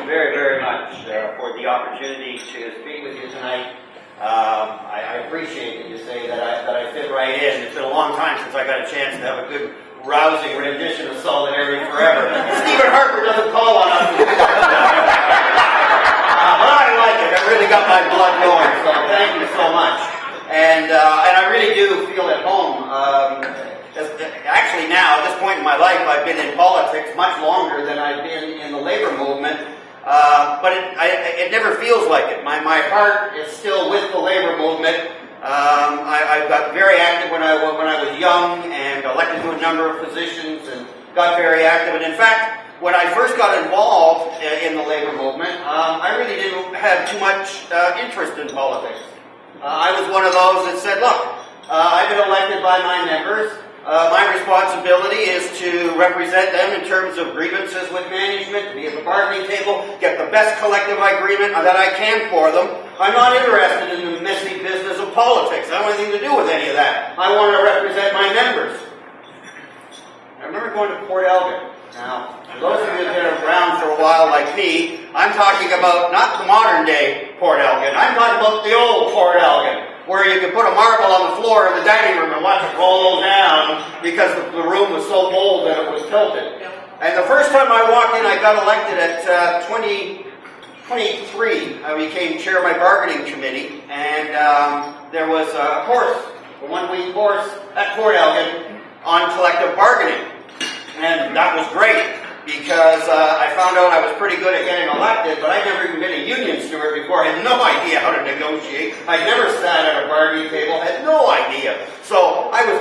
very, very much for the opportunity to speak with you tonight. I appreciate that you say that I fit right in. It's been a long time since I got a chance to have a good, rousing rendition of Solidarity Forever. Stephen Harper doesn't call on us. But I like it. It really got my blood going, so thank you so much. And I really do feel at home. Actually now, at this point in my life, I've been in politics much longer than I've been in the labor movement. But it never feels like it. My heart is still with the labor movement. I got very active when I was young and elected to a number of positions and got very active. And in fact, when I first got involved in the labor movement, I really didn't have too much interest in politics. I was one of those that said, look, I've been elected by my members. My responsibility is to represent them in terms of grievances with management, to be at the bargaining table, get the best collective agreement that I can for them. I'm not interested in the messy business of politics. I don't want anything to do with any of that. I want to represent my members. I remember going to Port Elgin. Now, for those of you that have been around for a while like me, I'm talking about not the modern day Port Elgin. I'm talking about the old Port Elgin, where you could put a marble on the floor of the dining room and watch it roll down because the room was so old that it was tilted. And the first time I walked in, I got elected at 23. I became chair of my bargaining committee, and there was a course, a one-week course at Port Elgin on collective bargaining. And that was great because I found out I was pretty good at getting elected, but I'd never even been a union steward before. I had no idea how to negotiate. I'd never sat at a bargaining table, had no idea. So I was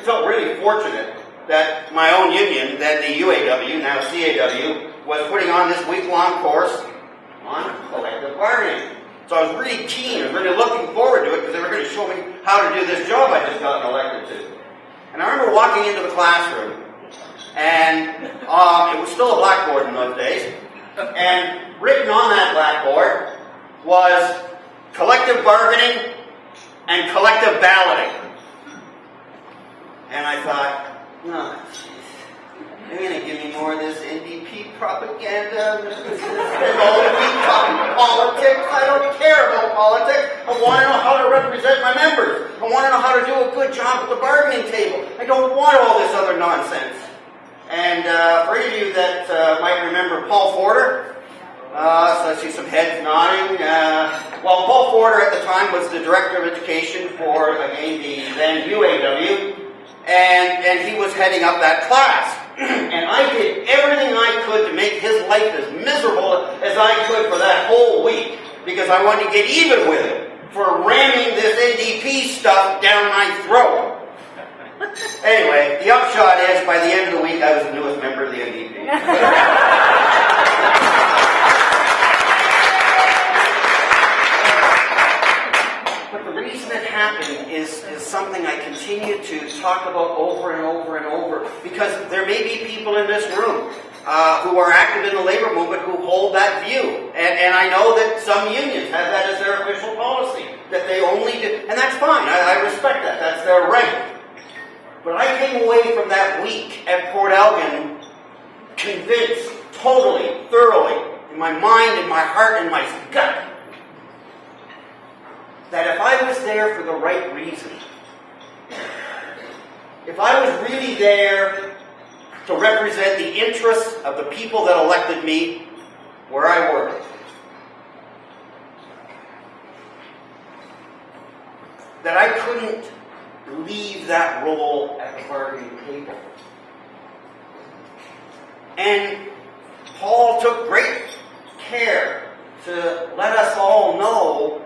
felt really fortunate that my own union, then the UAW, now CAW, was putting on this week-long course on collective bargaining. So I was really keen and really looking forward to it because they were going to show me how to do this job I just got elected to. And I remember walking into the classroom, and it was still a blackboard in those days, and written on that blackboard was collective bargaining and collective balloting. And I thought, oh, they're going to give me more of this NDP propaganda. Spend all the week talking politics. I don't care about politics. I want to know how to represent my members. I want to know how to do a good job at the bargaining table. I don't want all this other nonsense. And for any of you that might remember Paul Forder, so I see some heads nodding. Well, Paul Forder at the time was the director of education for, again, the then UAW, and he was heading up that class. And I did everything I could to make his life as miserable as I could for that whole week, because I wanted to get even with him for ramming this NDP stuff down my throat. Anyway, the upshot is, by the end of the week, I was the newest member of the NDP. But the reason it happened is something I continue to talk about over and over and over, because there may be people in this room who are active in the labor movement who hold that view. And I know that some unions have that as their official policy, that they only do, and that's fine. I respect that. That's their right. But I came away from that week at Port Elgin convinced, totally, thoroughly, in my mind, in my heart, in my gut, that if I was there for the right reason, if I was really there to represent the interests of the people that elected me where I worked, that I couldn't leave that role at the bargaining table. And Paul took great care to let us all know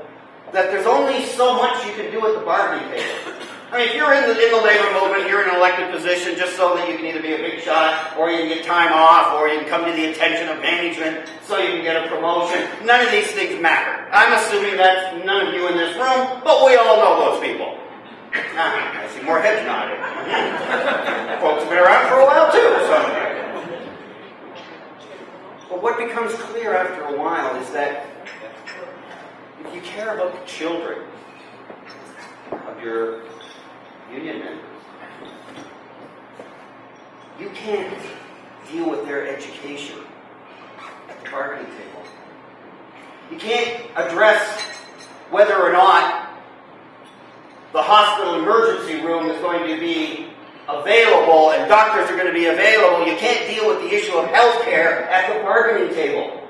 that there's only so much you can do at the bargaining table. I mean, if you're in the labor movement, you're in an elected position just so that you can either be a big shot, or you can get time off, or you can come to the attention of management so you can get a promotion. None of these things matter. I'm assuming that's none of you in this room, but we all know those people. I see more heads nodding. Folks have been around for a while too. So. But what becomes clear after a while is that if you care about the children of your union members, you can't deal with their education at the bargaining table. You can't address whether or not the hospital emergency room is going to be available and doctors are going to be available. You can't deal with the issue of health care at the bargaining table.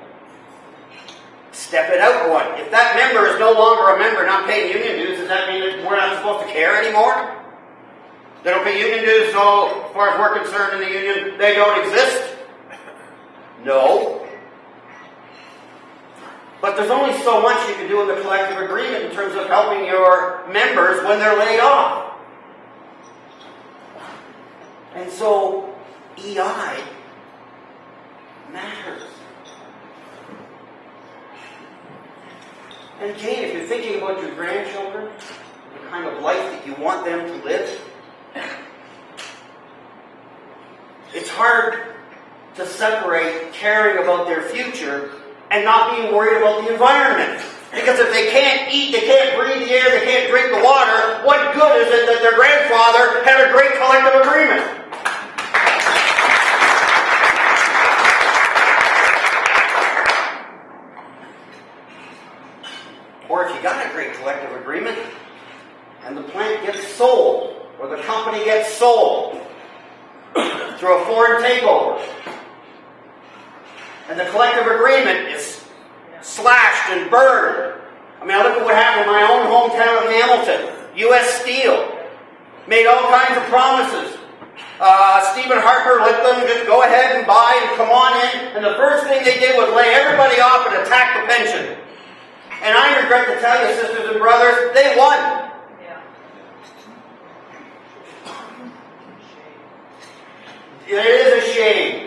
Step it out one. If that member is no longer a member not paying union dues, does that mean that we're not supposed to care anymore? They don't pay union dues, so as far as we're concerned in the union, they don't exist? No. But there's only so much you can do in the collective agreement in terms of helping your members when they're laid off. And so, EI matters. And again, if you're thinking about your grandchildren, the kind of life that you want them to live, it's hard to separate caring about their future and not being worried about the environment. Because if they can't eat, they can't breathe the air, they can't drink the water, what good is it that their grandfather had a great collective agreement? Or if you got a great collective agreement and the plant gets sold, or the company gets sold through a foreign takeover, and the collective agreement is slashed and burned. I mean, I look at what happened in my own hometown of Hamilton. U.S. Steel made all kinds of promises. Stephen Harper let them just go ahead and buy and come on in, and the first thing they did was lay everybody off and attack the pension. And I regret to tell you, sisters and brothers, they won. Yeah. It is a shame.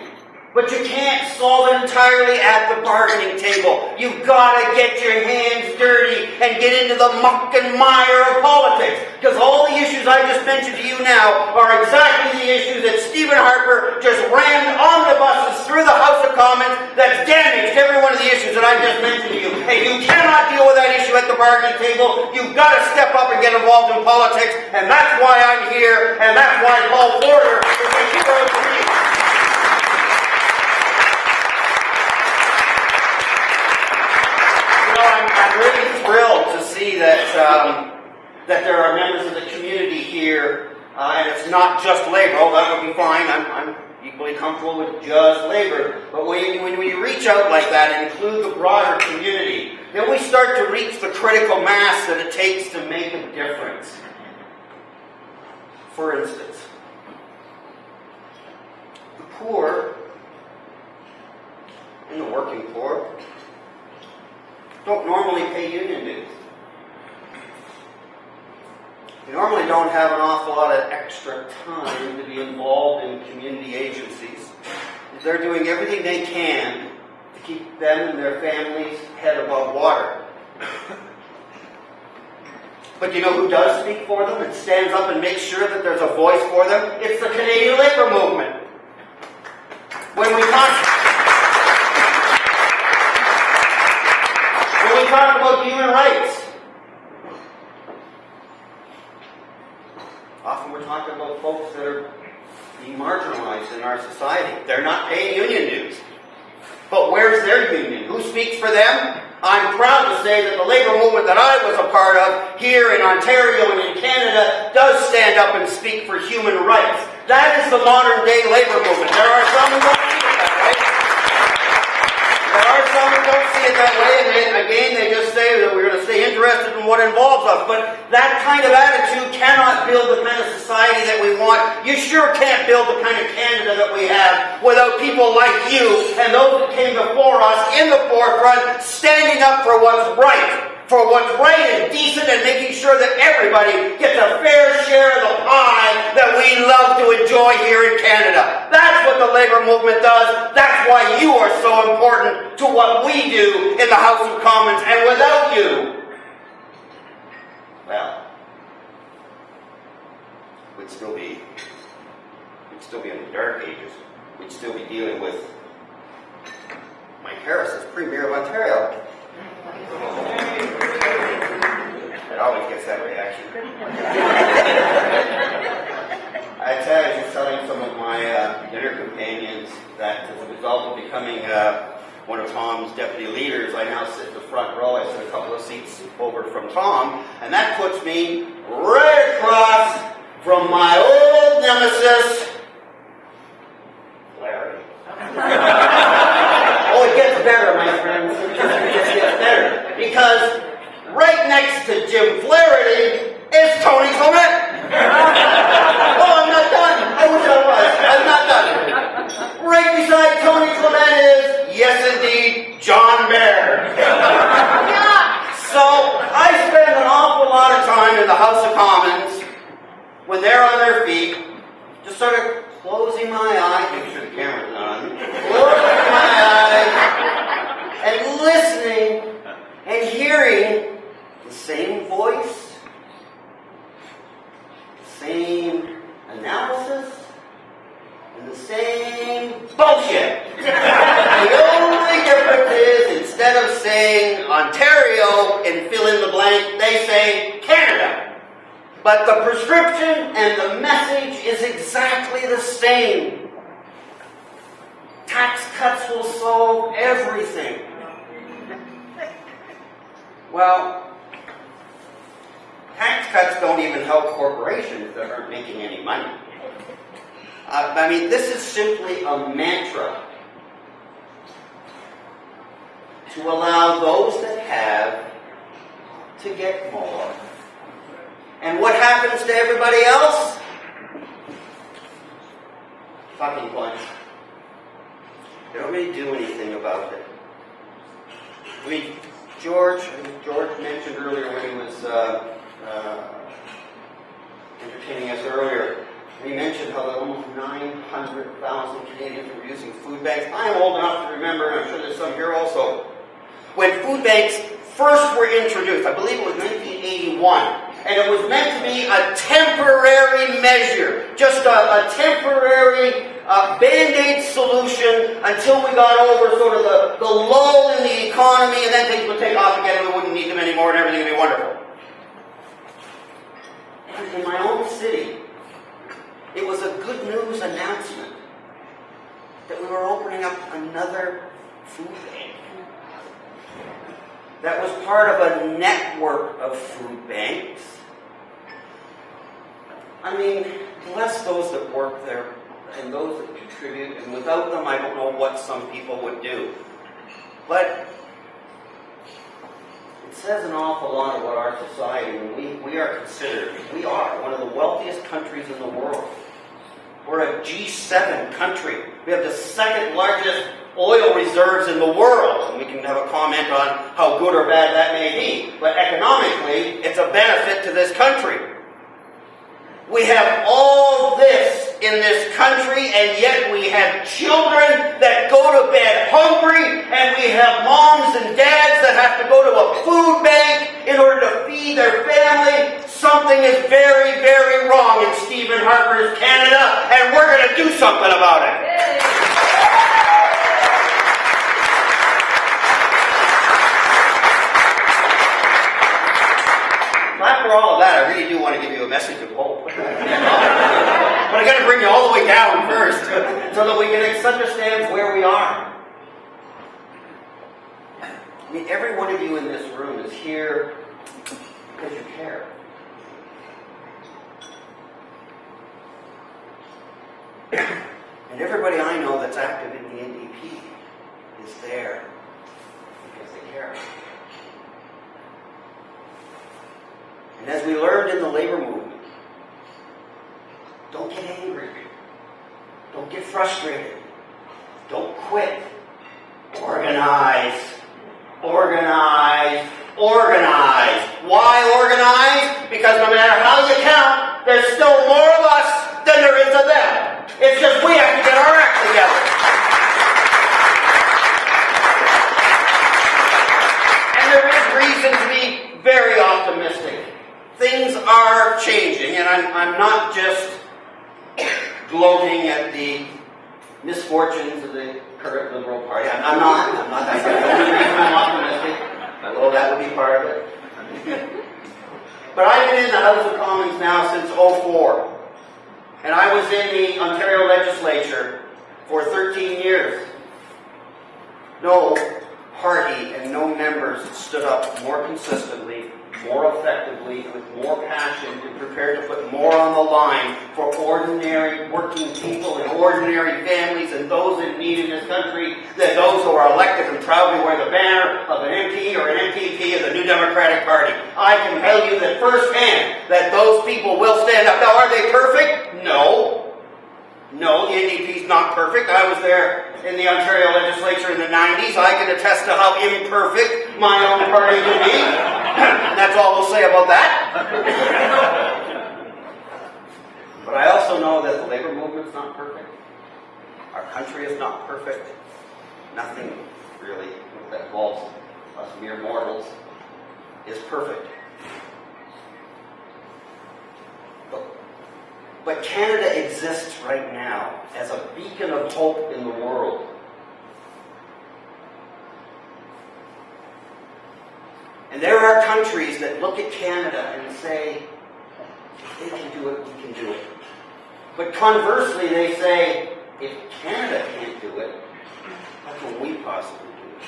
But you can't solve it entirely at the bargaining table. You've got to get your hands dirty and get into the muck and mire of politics. Because all the issues I just mentioned to you now are exactly the issues that Stephen Harper just rammed omnibuses through the House of Commons that damaged every one of the issues that I just mentioned to you. And you cannot deal with that issue at the bargaining table. You've got to step up and get involved in politics. And that's why I'm here. And that's why Paul Porter is a hero to me. I'm really thrilled to see that that there are members of the community here, and it's not just Labour. Oh, that would be fine. I'm equally comfortable with just Labour. But when you reach out like that and include the broader community, then we start to reach the critical mass that it takes to make a difference. For instance, the poor and the working poor don't normally pay union dues. They normally don't have an awful lot of extra time to be involved in community agencies. They're doing everything they can to keep them and their families' head above water. But you know who does speak for them and stands up and makes sure that there's a voice for them? It's the Canadian Labour Movement. When we talk about human rights, often we're talking about folks that are being marginalized in our society. They're not paying union dues. But where's their union? Who speaks for them? I'm proud to say that the labour movement that I was a part of here in Ontario and in Canada does stand up and speak for human rights. That is the modern day labour movement. There are some who don't see it that way. There are some who don't see it that way, and again, they just say that we're going to stay interested in what involves us. But that kind of attitude cannot build the kind of society that we want. You sure can't build the kind of Canada that we have without people like you and those that came before us in the forefront, standing up for what's right and decent, and making sure that everybody gets a fair share of the pie that we love to enjoy here in Canada. That's what the labour movement does. That's why you are so important to what we do in the House of Commons. And without you, well, we'd still be in the dark ages. We'd still be dealing with Mike Harris as Premier of Ontario. It always gets that reaction. I tell you, I was just telling some of my dinner companions that as a result of becoming one of Tom's deputy leaders. I now sit in the front row. I sit a couple of seats over from Tom, and that puts me right across from my old nemesis, Larry. Oh, it gets better, my friends. It just gets better. Because right next to Jim Flaherty is Tony Clement. Oh, I'm not done. I wish I was. I'm not done. Right beside Tony Clement is, yes indeed, John Baird. So I spend an awful lot of time in the House of Commons when they're on their feet, just sort of closing my eyes, make sure the camera's not on me, closing my eyes and listening and hearing the same voice, the same analysis, and the same bullshit. The only difference is, instead of saying Ontario and fill in the blank, they say Canada. But the prescription and the message is exactly the same. Tax cuts will solve everything. Well, tax cuts don't even help corporations that aren't making any money. I mean, this is simply a mantra to allow those that have to get more. And what happens to everybody else? Fucking bunch. They don't really do anything about it. I mean, George mentioned earlier when he was entertaining us earlier, he mentioned how almost 900,000 Canadians were using food banks. I am old enough to remember, and I'm sure there's some here also, when food banks first were introduced. I believe it was 1981. And it was meant to be a temporary measure, just a temporary Band-Aid solution until we got over sort of the lull in the economy, and then things would take off again and we wouldn't need them anymore and everything would be wonderful. And in my own city, it was a good news announcement that we were opening up another food bank that was part of a network of food banks. I mean, bless those that work there and those that contribute, and without them, I don't know what some people would do. But it says an awful lot about our society. We are considered, we are one of the wealthiest countries in the world. We're a G7 country. We have the second largest oil reserves in the world. And we can have a comment on how good or bad that may be. But economically, it's a benefit to this country. We have all this in this country, and yet we have children that go to bed hungry, and we have moms and dads that have to go to a food bank in order to feed their family. Something is very, very wrong in Stephen Harper's Canada, and we're going to do something about it. After all of that, I really do want to give you a message of hope. But I got to bring you all the way down first, so that we can understand where we are. I mean, every one of you in this room is here because you care. And everybody I know that's active in the NDP is there because they care. And as we learned in the labor movement, don't get angry. Don't get frustrated. Don't quit. Organize. Organize. Organize. Why organize? Because no matter how you count, there's still more of us than there is of them. It's just we have to get our act together. And there is reason to be very optimistic. Things are changing, and I'm not just gloating at the misfortunes of the current Liberal Party. I'm not. That's the only reason I'm optimistic, although that would be part of it. But I've been in the House of Commons now since 2004, and I was in the Ontario Legislature for 13 years. No party and no members stood up more consistently, more effectively, with more passion, and prepared to put more on the line for ordinary working people and ordinary families and those in need in this country than those who are elected and proudly wear the banner of an MP or an MPP of the New Democratic Party. I can tell you that firsthand that those people will stand up. Now, are they perfect? No. No, the NDP is not perfect. I was there in the Ontario legislature in the 90s. I can attest to how imperfect my own party can be. That's all we'll say about that. But I also know that the labor movement's not perfect. Our country is not perfect. Nothing really that involves us mere mortals is perfect. But Canada exists right now as a beacon of hope in the world. And there are countries that look at Canada and say, if they can do it, we can do it. But conversely, they say, if Canada can't do it, how can we possibly do it?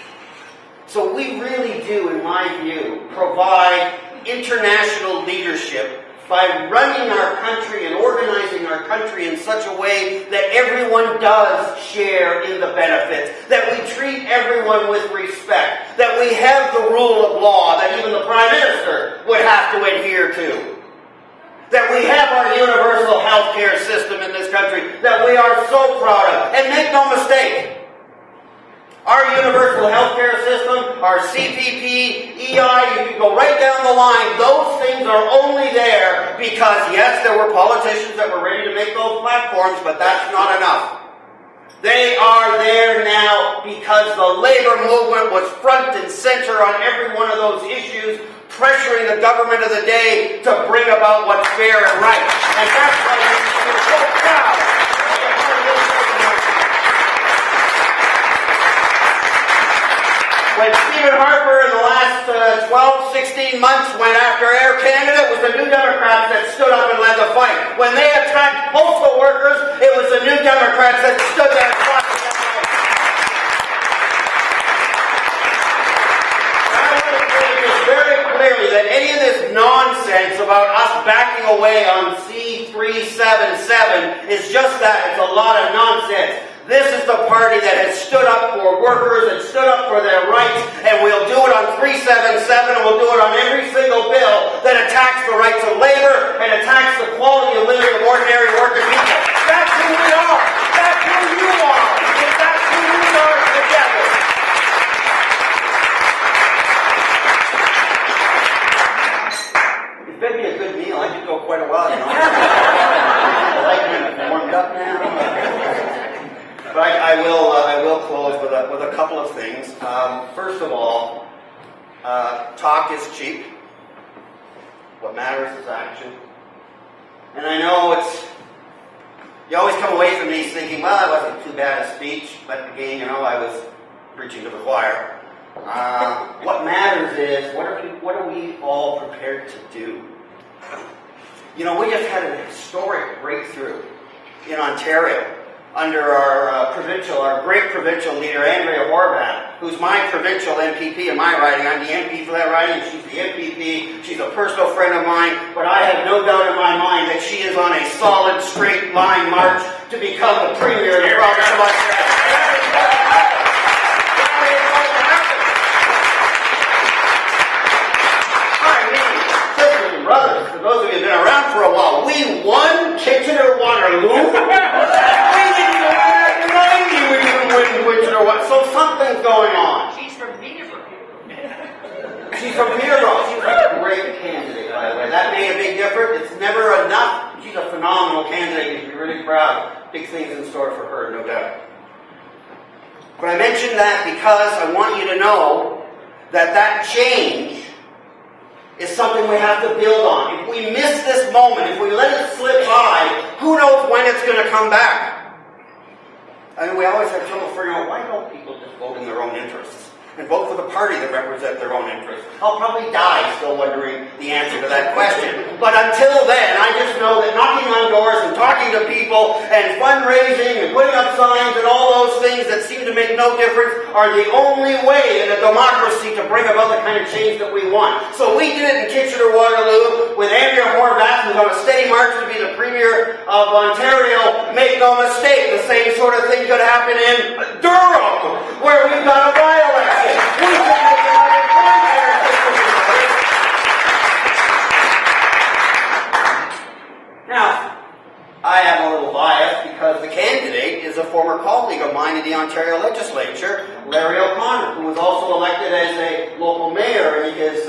So we really do, in my view, provide international leadership by running our country and organizing our country in such a way that everyone does share in the benefits, that we treat everyone with respect, that we have the rule of law that even the Prime Minister would have to adhere to, that we have our universal health care system in this country that we are so proud of. And make no mistake, our universal health care system, our CPP, EI, you can go right down the line. Those things are only there because, yes, there were politicians that were ready to make those platforms, but that's not enough. They are there now because the labor movement was front and center on every one of those issues, pressuring the government of the day to bring about what's fair and right. And that's why we're so proud. When Stephen Harper in the last 12, 16 months went after Air Canada, it was the New Democrats that stood up and led the fight. When they attacked postal workers, it was the New Democrats that stood there and fought for that fight. I want to say this very clearly that any of this nonsense about us backing away on C-377 is just that. It's a lot of nonsense. This is the party that has stood up for workers and stood up for their rights, and we'll do it on 377, and we'll do it on every single bill that attacks the rights of labor and attacks the quality of living of ordinary working people. That's who we are. That's who you are. And that's who we are together. It could be a good meal. I could go quite a while, you know. I like it warmed up now. But I will close with a couple of things. First of all, talk is cheap. What matters is action. And I know you always come away from these thinking, well, it wasn't too bad a speech, but again, I was preaching to the choir. What matters is, what are we all prepared to do? We just had a historic breakthrough in Ontario under our great provincial leader, Andrea Horvath, who's my provincial MPP in my riding. I'm the MP for that riding, she's the MPP. She's a personal friend of mine, but I have no doubt in my mind that she is on a solid, straight line march to become the Premier of the province of Ontario. Brothers, for those of you who have been around for a while, we won Kitchener-Waterloo. We didn't even win 90, we didn't win Kitchener-Waterloo. So something's going on. She's from Peterborough. She's from Peterborough. She's a great candidate, by the way. That made a big difference. It's never enough. She's a phenomenal candidate. You should be really proud. Big things in store for her, no doubt. But I mention that because I want you to know that change is something we have to build on. If we miss this moment, if we let it slip by, who knows when it's going to come back? We always have trouble figuring out, why don't people just vote in their own interests and vote for the party that represents their own interests? I'll probably die still wondering the answer to that question. But until then, I just know that knocking on doors and talking to people and fundraising and putting up signs and all those things that seem to make no difference are the only way in a democracy to bring about the kind of change that we want. So we did it in Kitchener-Waterloo with Andrea Horwath, who's on a steady march to be the Premier of Ontario. Make no mistake, the same sort of thing could happen in Durham, where we've got a by-election. We could make another point there. Now, I am a little biased because the candidate is a former colleague of mine in the Ontario Legislature, Larry O'Connor, who was also elected as a local mayor in his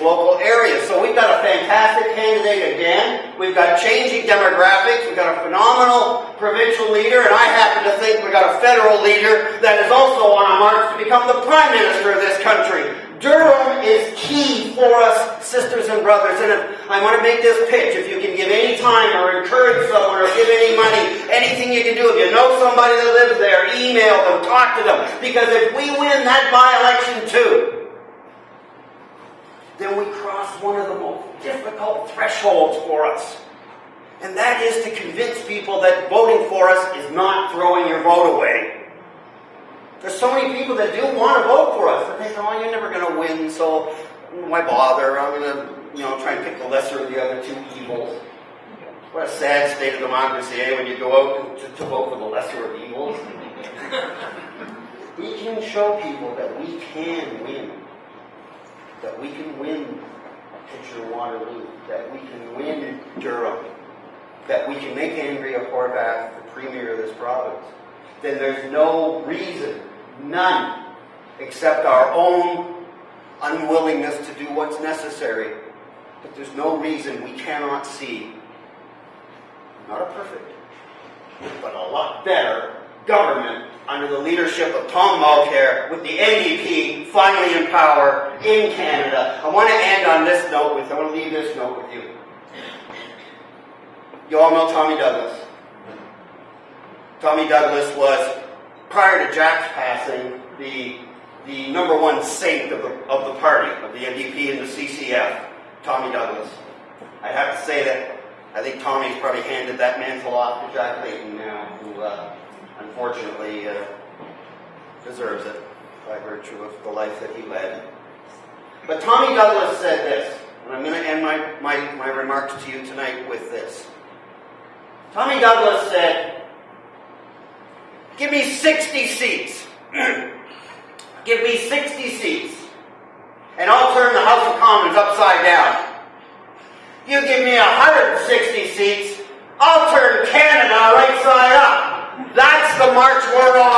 local area. So we've got a fantastic candidate again. We've got changing demographics. We've got a phenomenal provincial leader, and I happen to think we've got a federal leader that is also on a march to become the Prime Minister of this country. Durham is key for us, sisters and brothers, and I want to make this pitch. If you can give any time or encourage someone or give any money, anything you can do. If you know somebody that lives there, email them, talk to them. Because if we win that by-election too, then we cross one of the most difficult thresholds for us. And that is to convince people that voting for us is not throwing your vote away. There's so many people that do want to vote for us, but they say, oh, you're never going to win, so why bother? I'm going to, try and pick the lesser of the other two evils. What a sad state of democracy, when you go out to vote for the lesser of evils. We can show people that we can win. That we can win Kitchener-Waterloo. That we can win Durham. That we can make Andrea Horwath the Premier of this province. Then there's no reason, none, except our own unwillingness to do what's necessary. But there's no reason we cannot see, not a perfect, but a lot better government under the leadership of Tom Mulcair with the NDP finally in power in Canada. I want to end on this note I want to leave this note with you. You all know Tommy Douglas. Tommy Douglas was, prior to Jack's passing, the number one saint of the party, of the NDP and the CCF, Tommy Douglas. I have to say that I think Tommy's probably handed that mantle off to Jack Layton now, who unfortunately deserves it by virtue of the life that he led. But Tommy Douglas said this, and I'm going to end my remarks to you tonight with this. Tommy Douglas said, give me 60 seats. Give me 60 seats. And I'll turn the House of Commons upside down. You give me 160 seats, I'll turn Canada right side up. That's the march we're on.